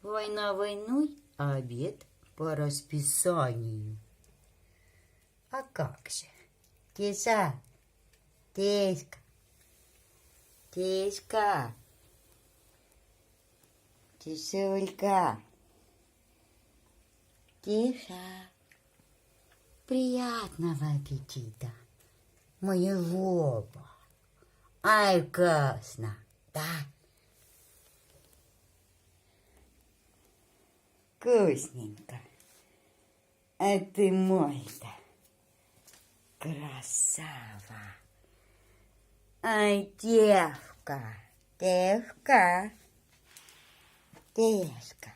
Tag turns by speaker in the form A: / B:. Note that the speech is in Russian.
A: Война войной, а обед по расписанию. А как же? Киса, Теська, Теська, Кисулька, Тиша, приятного аппетита, моего. Ай, вкусно, да? Вкусненько. А ты мой-то красава. Ай, девка, девка, девка.